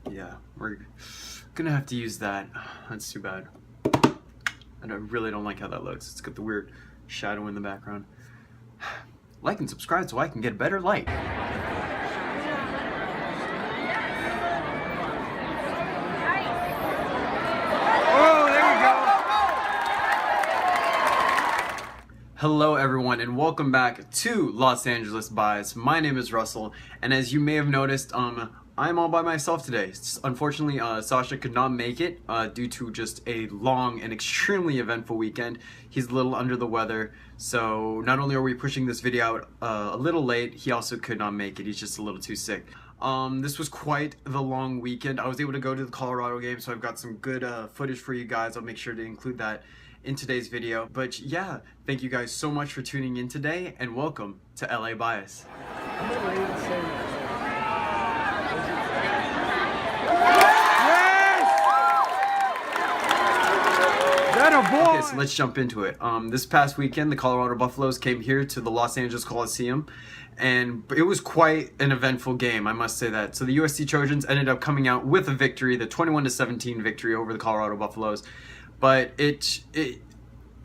Yeah, we're gonna have to use that. That's too bad. And I really don't like how that looks. It's got the weird shadow in the background. Like and subscribe so I can get a better light. Hello everyone and welcome back to Los Angeles Bias. My name is Russell, and as you may have noticed, I'm all by myself today. Unfortunately, Sasha could not make it due to just a long and extremely eventful weekend. He's a little under the weather, so not only are we pushing this video out a little late, he also could not make it. He's just a little too sick. This was quite the long weekend. I was able to go to the Colorado game, so I've got some good footage for you guys. I'll make sure to include that in today's video. But yeah, thank you guys so much for tuning in today, and welcome to LA Bias. Okay, so let's jump into it. This past weekend, the Colorado Buffaloes came here to the Los Angeles Coliseum, and it was quite an eventful game, I must say that. So the USC Trojans ended up coming out with a victory, the 21-17 victory over the Colorado Buffaloes. But it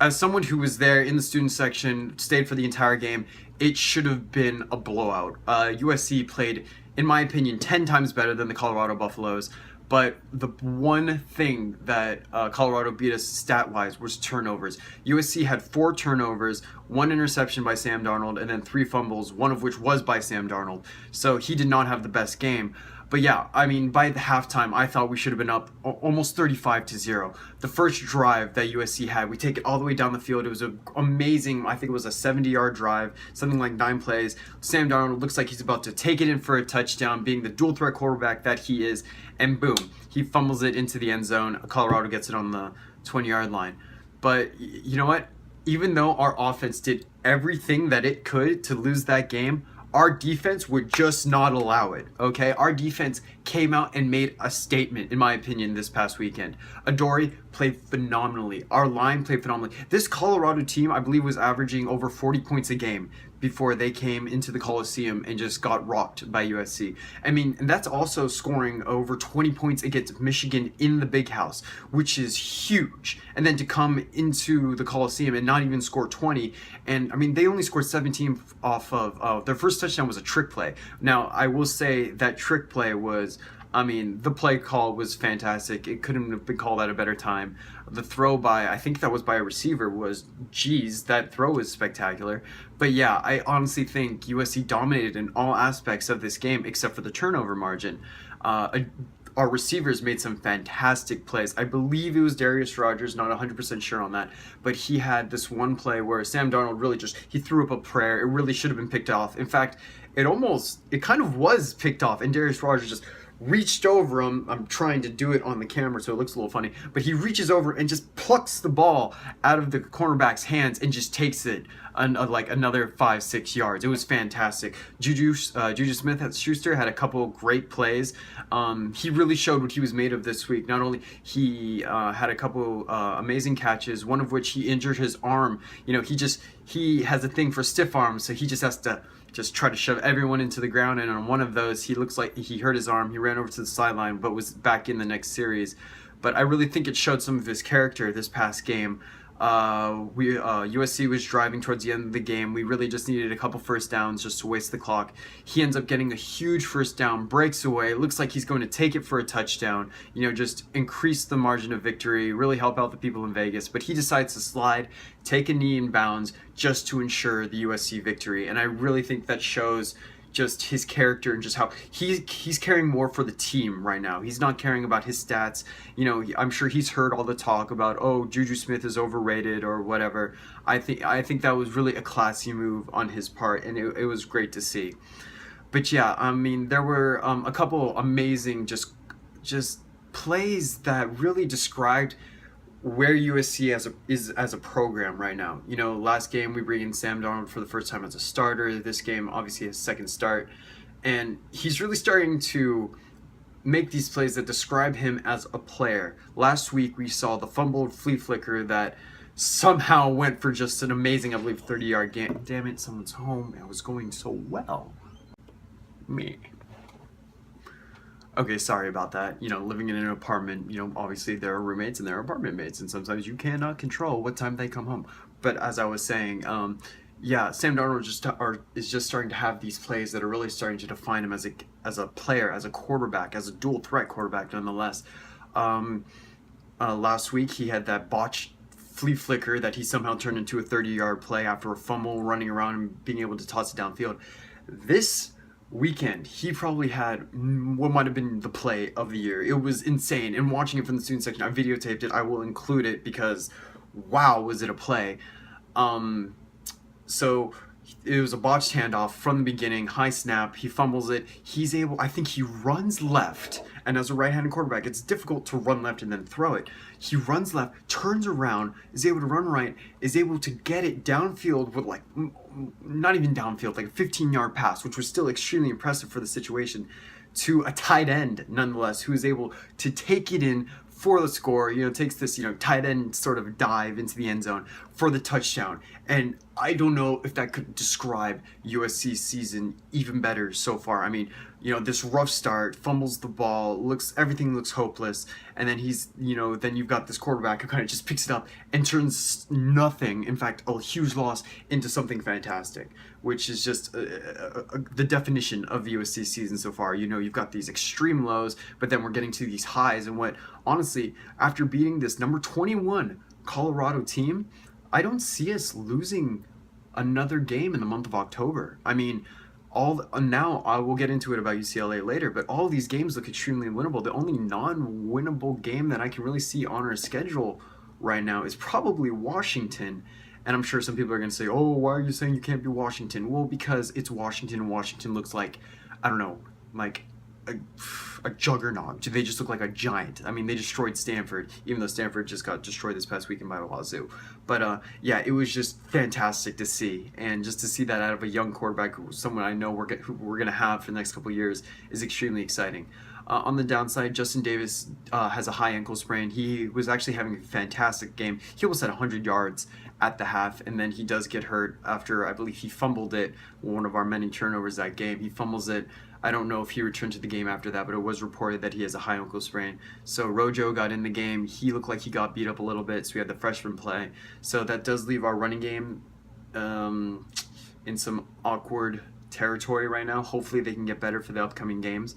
as someone who was there in the student section, stayed for the entire game, it should have been a blowout. USC played, in my opinion, 10 times better than the Colorado Buffaloes. But the one thing that Colorado beat us stat-wise was turnovers. USC had 4 turnovers, 1 interception by Sam Darnold, and then 3 fumbles, one of which was by Sam Darnold. So he did not have the best game. But yeah, I mean, by the halftime, I thought we should have been up almost 35-0. The first drive that USC had, we take it all the way down the field. It was an amazing, I think it was a 70-yard drive, something like 9 plays. Sam Darnold looks like he's about to take it in for a touchdown, being the dual threat quarterback that he is. And boom, he fumbles it into the end zone. Colorado gets it on the 20-yard line. But you know what? Even though our offense did everything that it could to lose that game, our defense would just not allow it, okay? Our defense came out and made a statement, in my opinion, this past weekend. Adoree played phenomenally. Our line played phenomenally. This Colorado team, I believe, was averaging over 40 points a game before they came into the Coliseum and just got rocked by USC. I mean, and that's also scoring over 20 points against Michigan in the Big House, which is huge. And then to come into the Coliseum and not even score 20, and I mean, they only scored 17 off of their first touchdown was a trick play. Now, I will say that trick play was, I mean, the play call was fantastic. It couldn't have been called at a better time. The throw by, I think that was by a receiver, was, geez, that throw was spectacular. But yeah, I honestly think USC dominated in all aspects of this game except for the turnover margin. Our receivers made some fantastic plays. I believe it was Darius Rogers, not 100% sure on that, but he had this one play where Sam Darnold really just, he threw up a prayer. It really should have been picked off. In fact, it kind of was picked off, and Darius Rogers just reached over him. I'm trying to do it on the camera so it looks a little funny, but he reaches over and just plucks the ball out of the cornerback's hands and just takes it like another 5-6 yards. It was fantastic. Juju Smith-Schuster had a couple great plays. He really showed what he was made of this week. Not only he had a couple amazing catches, one of which he injured his arm. You know, he has a thing for stiff arms, so he just has to just try to shove everyone into the ground, and on one of those, he looks like he hurt his arm. He ran over to the sideline, but was back in the next series. But I really think it showed some of his character this past game. USC was driving towards the end of the game. We really just needed a couple first downs just to waste the clock. He ends up getting a huge first down, breaks away. It looks like he's going to take it for a touchdown, you know, just increase the margin of victory, really help out the people in Vegas. But he decides to slide, take a knee in bounds just to ensure the USC victory. And I really think that shows just his character and just how he's caring more for the team right now. He's not caring about his stats. You know, I'm sure he's heard all the talk about, oh, Juju Smith is overrated or whatever. I think that was really a classy move on his part, and it was great to see. But yeah, I mean, there were a couple amazing just plays that really described where USC is as a program right now. You know, last game we bring in Sam Darnold for the first time as a starter. This game, obviously, his second start. And he's really starting to make these plays that describe him as a player. Last week, we saw the fumbled flea flicker that somehow went for just an amazing, I believe, 30-yard gain. Damn it, someone's home. It was going so well. Me. Okay, sorry about that. Living in an apartment, obviously there are roommates and there are apartment mates, and sometimes you cannot control what time they come home. But as I was saying, yeah, Sam Darnold is just starting to have these plays that are really starting to define him as a player, as a quarterback, as a dual threat quarterback, nonetheless. Um, Last week he had that botched flea flicker that he somehow turned into a 30-yard play after a fumble, running around and being able to toss it downfield. This weekend, he probably had what might have been the play of the year. It was insane. And watching it from the student section, I videotaped it. I will include it because, wow, was it a play. So it was a botched handoff from the beginning, high snap, he fumbles it, I think he runs left, and as a right-handed quarterback, it's difficult to run left and then throw it. He runs left, turns around, is able to run right, is able to get it downfield with not even downfield, like a 15-yard pass, which was still extremely impressive for the situation, to a tight end, nonetheless, who is able to take it in for the score, takes this, tight end sort of dive into the end zone for the touchdown. And I don't know if that could describe USC's season even better so far. I mean, this rough start, fumbles the ball, everything looks hopeless, and then then you've got this quarterback who kind of just picks it up and turns nothing, in fact, a huge loss, into something fantastic, which is just the definition of the USC season so far. You've got these extreme lows, but then we're getting to these highs, and honestly, after beating this number 21 Colorado team, I don't see us losing another game in the month of October. I mean, now I will get into it about UCLA later, but all these games look extremely winnable. The only non-winnable game that I can really see on our schedule right now is probably Washington. And I'm sure some people are going to say, oh, why are you saying you can't be Washington? Well, because it's Washington, and Washington looks like, I don't know, like a juggernaut. They just look like a giant. I mean, they destroyed Stanford, even though Stanford just got destroyed this past weekend by Wazoo. But yeah, it was just fantastic to see, and just to see that out of a young quarterback, someone I know who we're gonna have for the next couple of years, is extremely exciting. On the downside, Justin Davis has a high ankle sprain. He was actually having a fantastic game. He almost had 100 yards at the half, and then he does get hurt after, I believe he fumbled it, one of our many turnovers that game. He fumbles it. I don't know if he returned to the game after that, but it was reported that he has a high ankle sprain. So Rojo got in the game. He looked like he got beat up a little bit, so we had the freshman play. So that does leave our running game in some awkward territory right now. Hopefully they can get better for the upcoming games.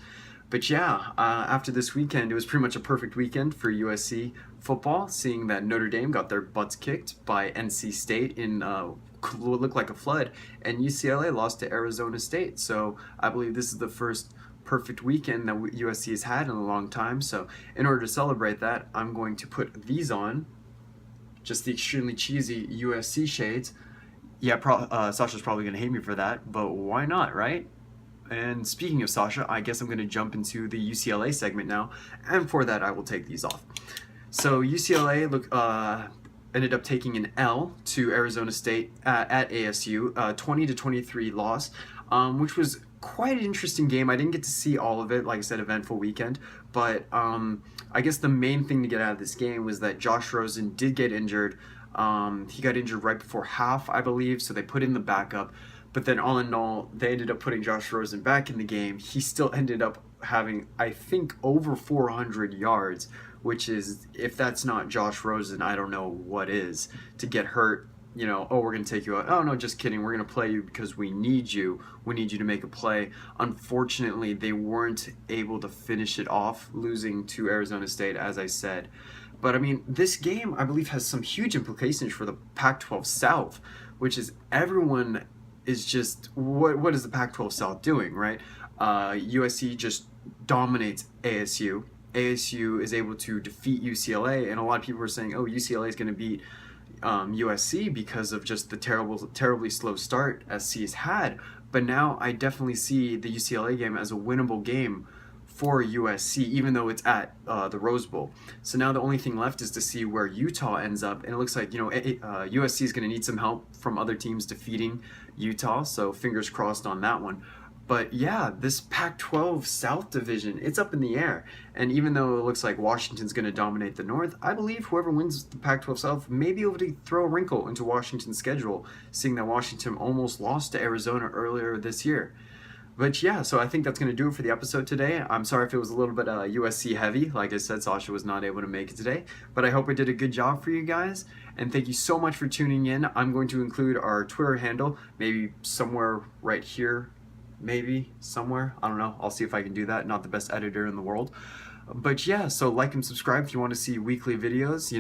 But yeah, after this weekend, it was pretty much a perfect weekend for USC football, seeing that Notre Dame got their butts kicked by NC State in what looked like a flood, and UCLA lost to Arizona State. So I believe this is the first perfect weekend that USC has had in a long time. So in order to celebrate that, I'm going to put these on, just the extremely cheesy USC shades. Yeah, Sasha's probably going to hate me for that, but why not, right? And speaking of Sasha, I guess I'm going to jump into the UCLA segment now, and for that I will take these off. So UCLA ended up taking an L to Arizona State at ASU, 20-23 loss, which was quite an interesting game. I didn't get to see all of it, like I said, eventful weekend, but I guess the main thing to get out of this game was that Josh Rosen did get injured. He got injured right before half, I believe, so they put in the backup. But then all in all, they ended up putting Josh Rosen back in the game. He still ended up having, I think, over 400 yards, which is, if that's not Josh Rosen, I don't know what is. To get hurt, oh, we're going to take you out. Oh, no, just kidding. We're going to play you because we need you. We need you to make a play. Unfortunately, they weren't able to finish it off, losing to Arizona State, as I said. But, I mean, this game, I believe, has some huge implications for the Pac-12 South, which is everyone is just, what is the Pac-12 South doing, right? USC just dominates ASU. ASU is able to defeat UCLA, and a lot of people are saying, oh, UCLA is going to beat USC because of just the terribly slow start SC has had. But now I definitely see the UCLA game as a winnable game for USC, even though it's at the Rose Bowl. So now the only thing left is to see where Utah ends up, and it looks like USC is going to need some help from other teams defeating Utah, so fingers crossed on that one. But yeah, this Pac-12 South division, it's up in the air. And even though it looks like Washington's going to dominate the North, I believe whoever wins the Pac-12 South may be able to throw a wrinkle into Washington's schedule, seeing that Washington almost lost to Arizona earlier this year. But yeah, so I think that's going to do it for the episode today. I'm sorry if it was a little bit USC heavy. Like I said, Sasha was not able to make it today. But I hope I did a good job for you guys. And thank you so much for tuning in. I'm going to include our Twitter handle, maybe somewhere right here. Maybe somewhere. I don't know. I'll see if I can do that. Not the best editor in the world. But yeah, so like and subscribe if you want to see weekly videos,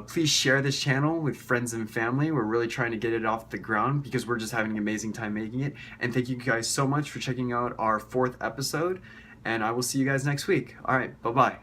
please share this channel with friends and family. We're really trying to get it off the ground because we're just having an amazing time making it. And thank you guys so much for checking out our 4th episode, and I will see you guys next week. All right, bye-bye.